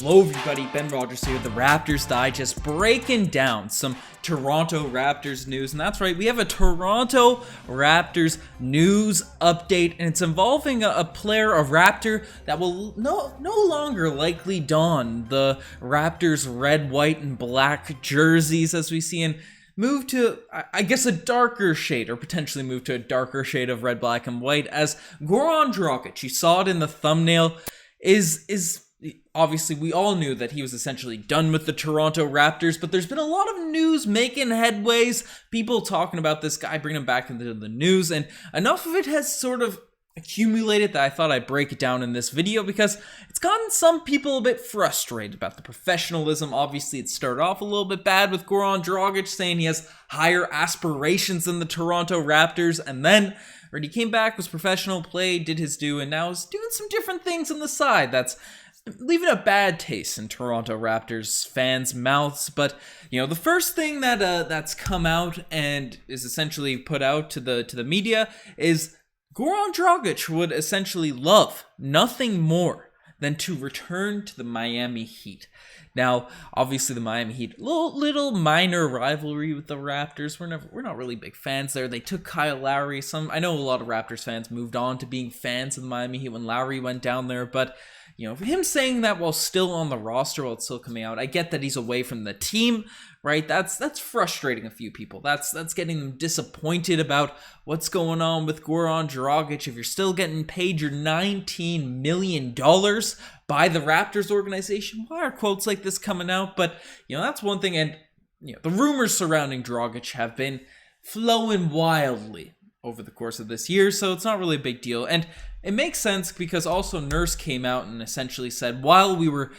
Hello everybody, Ben Rogers here, the Raptors Digest, breaking down some Toronto Raptors news. And that's right, we have a Toronto Raptors news update, and it's involving a player, a Raptor, that will no longer likely don the Raptors red, white, and black jerseys as we see, and move to, I guess, a darker shade, or potentially move to a darker shade of red, black, and white, as Goran Dragic, you saw it in the thumbnail, is obviously, we all knew that he was essentially done with the Toronto Raptors, but there's been a lot of news making headways, people talking about this guy, bringing him back into the news, and enough of it has sort of accumulated that I thought I'd break it down in this video because it's gotten some people a bit frustrated about the professionalism. Obviously, it started off a little bit bad with Goran Dragic saying he has higher aspirations than the Toronto Raptors, and then when he came back, was professional, played, did his due, and now is doing some different things on the side that's leaving a bad taste in Toronto Raptors fans' mouths. But the first thing that that's come out and is essentially put out to the media is Goran Dragic would essentially love nothing more than to return to the Miami Heat. Now, obviously, the Miami Heat, little minor rivalry with the Raptors. We're not really big fans there. They took Kyle Lowry. I know a lot of Raptors fans moved on to being fans of the Miami Heat when Lowry went down there, but for him saying that while still on the roster, while it's still coming out, I get that he's away from the team, right? That's frustrating a few people. That's getting them disappointed about what's going on with Goran Dragic. If you're still getting paid your $19 million by the Raptors organization, why are quotes like this coming out? But that's one thing, and the rumors surrounding Dragic have been flowing wildly over the course of this year, so it's not really a big deal. And it makes sense because also Nurse came out and essentially said, while we were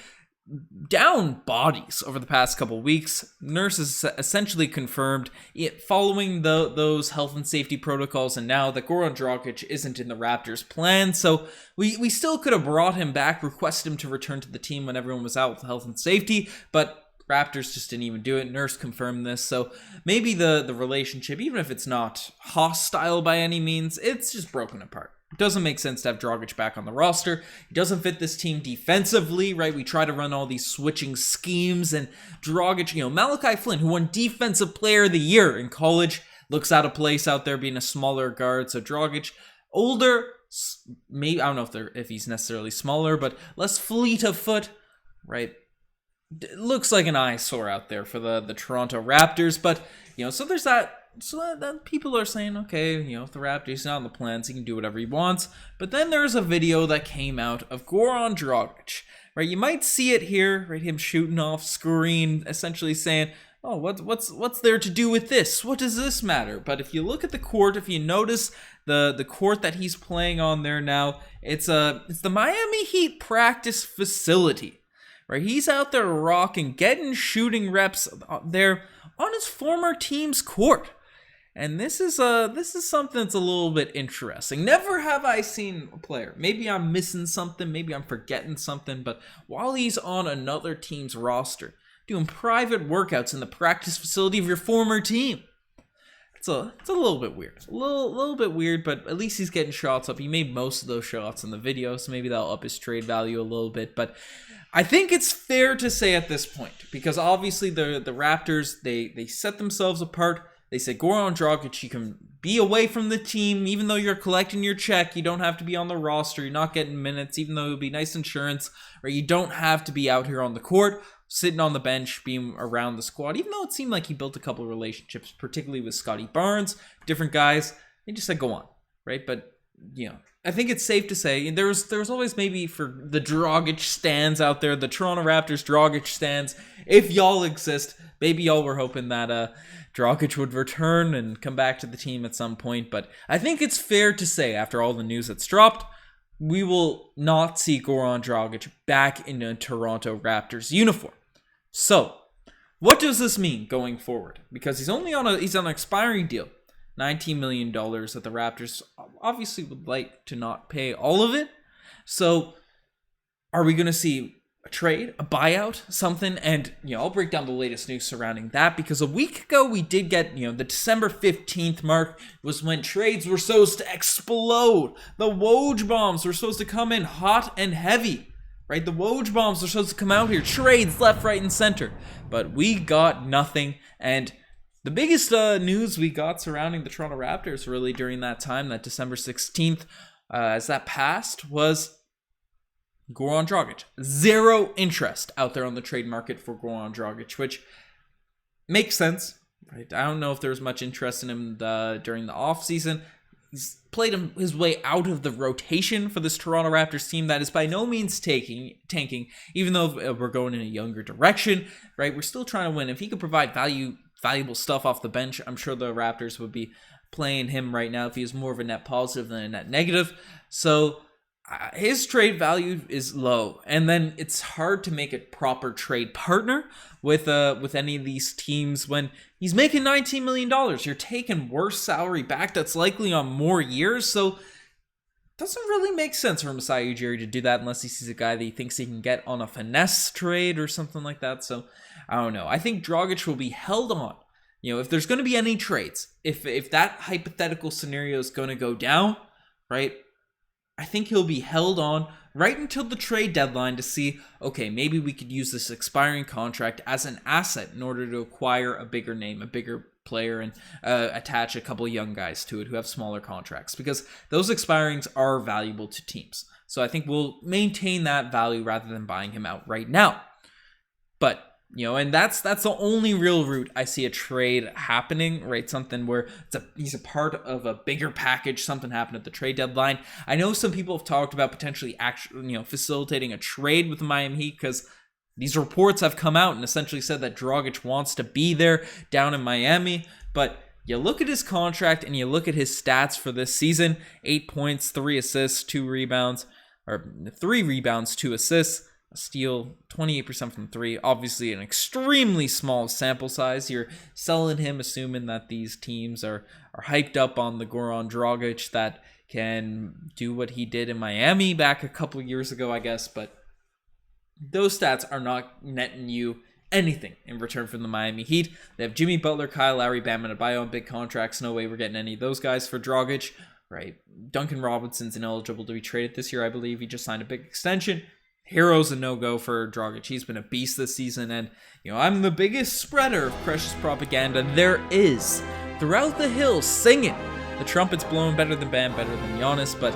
down bodies over the past couple weeks, Nurse has essentially confirmed it following those health and safety protocols, and now that Goran Dragic isn't in the Raptors' plan. So we still could have brought him back, requested him to return to the team when everyone was out with health and safety, but Raptors just didn't even do it. Nurse confirmed this, so maybe the relationship, even if it's not hostile by any means, it's just broken apart. It doesn't make sense to have Dragic back on the roster. He doesn't fit this team defensively, right? We try to run all these switching schemes, and Dragic, Malachi Flynn, who won Defensive Player of the Year in college, looks out of place out there being a smaller guard. So Dragic, older, maybe, I don't know if he's necessarily smaller, but less fleet of foot, right? Looks like an eyesore out there for the Toronto Raptors, but so there's that. So that people are saying, okay, if the Raptors not on the plans, he can do whatever he wants. But then there's a video that came out of Goran Dragic, right? You might see it here, right? Him shooting off screen, essentially saying, "Oh, what's there to do with this? What does this matter?" But if you look at the court, if you notice the court that he's playing on there now, it's the Miami Heat practice facility. Right, he's out there rocking, getting shooting reps there on his former team's court, and this is something that's a little bit interesting. Never have I seen a player. Maybe I'm missing something. Maybe I'm forgetting something. But while he's on another team's roster, doing private workouts in the practice facility of your former team. It's a little bit weird. A little bit weird, but at least he's getting shots up. He made most of those shots in the video, so maybe that'll up his trade value a little bit. But I think it's fair to say at this point, because obviously the Raptors, they set themselves apart. They said, Goran Dragic, you can be away from the team, even though you're collecting your check. You don't have to be on the roster. You're not getting minutes, even though it would be nice insurance. Or you don't have to be out here on the court, sitting on the bench, being around the squad. Even though it seemed like he built a couple of relationships, particularly with Scotty Barnes, different guys. They just said, go on, right? But, I think it's safe to say there was always, maybe for the Dragic stands out there, the Toronto Raptors Dragic stands, if y'all exist, maybe y'all were hoping that Dragic would return and come back to the team at some point. But I think it's fair to say, after all the news that's dropped, we will not see Goran Dragic back in a Toronto Raptors uniform. So, what does this mean going forward? Because he's on an expiring deal. $19 million that the Raptors obviously would like to not pay all of it. So are we going to see a trade, a buyout, something? And, I'll break down the latest news surrounding that, because a week ago we did get, the December 15th mark was when trades were supposed to explode. The Woj bombs were supposed to come in hot and heavy. right? The Woj bombs are supposed to come out here, trades left, right, and center, but we got nothing. And the biggest news we got surrounding the Toronto Raptors really during that time, that December 16th, as that passed, was Goran Dragic. Zero interest out there on the trade market for Goran Dragic, which makes sense, right? I don't know if there was much interest in him during the offseason. He's played his way out of the rotation for this Toronto Raptors team that is by no means tanking, even though we're going in a younger direction, right? We're still trying to win. If he could provide valuable stuff off the bench, I'm sure the Raptors would be playing him right now if he was more of a net positive than a net negative. So his trade value is low, and then it's hard to make a proper trade partner with any of these teams when he's making $19 million. You're taking worse salary back that's likely on more years, so it doesn't really make sense for Masai Ujiri to do that unless he sees a guy that he thinks he can get on a finesse trade or something like that. So I don't know. I think Dragic will be held on. If there's going to be any trades, if that hypothetical scenario is going to go down, right, I think he'll be held on right until the trade deadline to see, okay, maybe we could use this expiring contract as an asset in order to acquire a bigger name, a bigger player, and attach a couple young guys to it who have smaller contracts, because those expirings are valuable to teams. So I think we'll maintain that value rather than buying him out right now. But and that's the only real route I see a trade happening, right? Something where he's a part of a bigger package, something happened at the trade deadline. I know some people have talked about potentially facilitating a trade with the Miami Heat, because these reports have come out and essentially said that Dragic wants to be there down in Miami. But you look at his contract and you look at his stats for this season: 8 points, 3 assists, 2 rebounds, or 3 rebounds, 2 assists. Steal, 28% from 3. Obviously an extremely small sample size. You're selling him assuming that these teams are hyped up on the Goran Dragic that can do what he did in Miami back a couple years ago, I guess. But those stats are not netting you anything in return from the Miami Heat. They have Jimmy Butler, Kyle Lowry, Bam Adebayo on big contracts. No way we're getting any of those guys for Dragic, right? Duncan Robinson's ineligible to be traded this year, I believe. He just signed a big extension. Hero's a no-go for Dragic. He's been a beast this season, and I'm the biggest spreader of precious propaganda there is. Throughout the hills, singing. The trumpet's blowing better than Bam, better than Giannis, but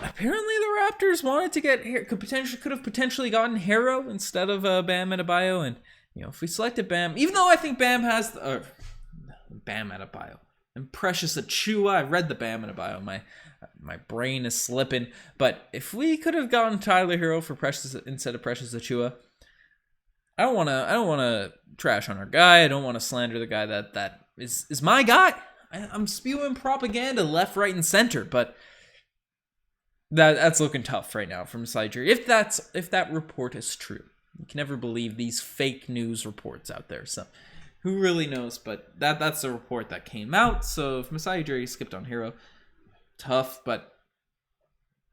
apparently the Raptors wanted to get could have potentially gotten Hero instead of Bam Adebayo, and if we selected Bam, even though I think Bam has Bam Adebayo and Precious Achiuwa, I read the Bam Adebayo, my brain is slipping. But if we could have gotten Tyler Hero for Precious instead of Precious Achiuwa, I don't want to trash on our guy. I don't want to slander the guy that is my guy. I'm spewing propaganda left, right, and center, but that's looking tough right now from Masai Ujiri. If that report is true, you can never believe these fake news reports out there. So who really knows? But that's the report that came out. So if Masai Ujiri skipped on Hero, tough, but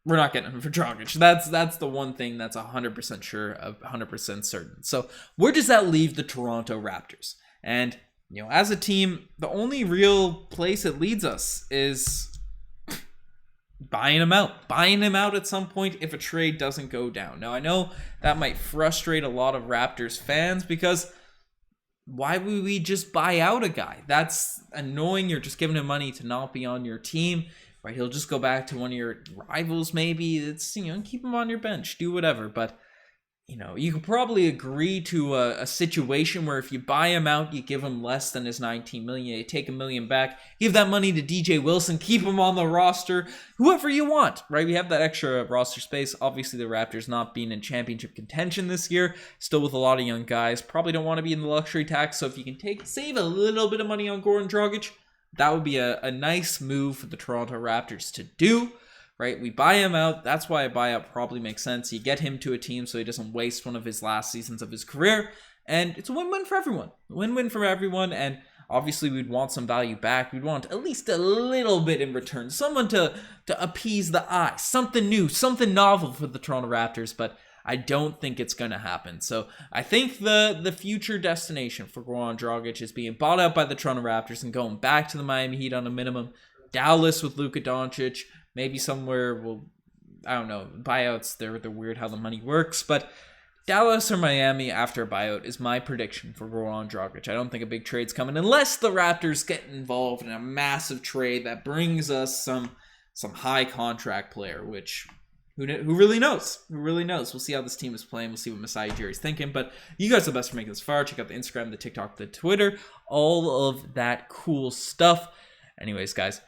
we're not getting him for Dragic. That's the one thing that's 100% sure, 100% certain. So where does that leave the Toronto Raptors? And as a team, the only real place it leads us is buying him out at some point if a trade doesn't go down. Now I know that might frustrate a lot of Raptors fans, because why would we just buy out a guy? That's annoying. You're just giving him money to not be on your team. Right, he'll just go back to one of your rivals, maybe. It's, keep him on your bench, do whatever. But, you could probably agree to a situation where if you buy him out, you give him less than his $19 million, you take $1 million back, give that money to DJ Wilson, keep him on the roster, whoever you want, right? We have that extra roster space. Obviously, the Raptors not being in championship contention this year, still with a lot of young guys, probably don't want to be in the luxury tax. So if you can save a little bit of money on Goran Dragic, that would be a nice move for the Toronto Raptors to do, right? We buy him out. That's why a buyout probably makes sense. You get him to a team so he doesn't waste one of his last seasons of his career, and it's a win-win for everyone. Win-win for everyone, and obviously we'd want some value back. We'd want at least a little bit in return, someone to appease the eye, something new, something novel for the Toronto Raptors, but I don't think it's going to happen. So I think the future destination for Goran Dragic is being bought out by the Toronto Raptors and going back to the Miami Heat on a minimum. Dallas with Luka Doncic, maybe somewhere I don't know, buyouts, they're weird how the money works, but Dallas or Miami after a buyout is my prediction for Goran Dragic. I don't think a big trade's coming unless the Raptors get involved in a massive trade that brings us some high contract player, which who really knows? Who really knows? We'll see how this team is playing. We'll see what Masai Ujiri's thinking. But you guys are the best for making this far. Check out the Instagram, the TikTok, the Twitter, all of that cool stuff. Anyways, guys,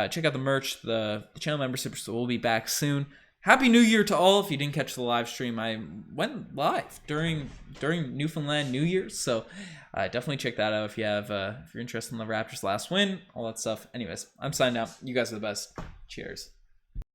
check out the merch. The channel memberships will be back soon. Happy New Year to all. If you didn't catch the live stream, I went live during Newfoundland New Year's, so definitely check that out if you have if you're interested in the Raptors' last win, all that stuff. Anyways, I'm signing out. You guys are the best. Cheers.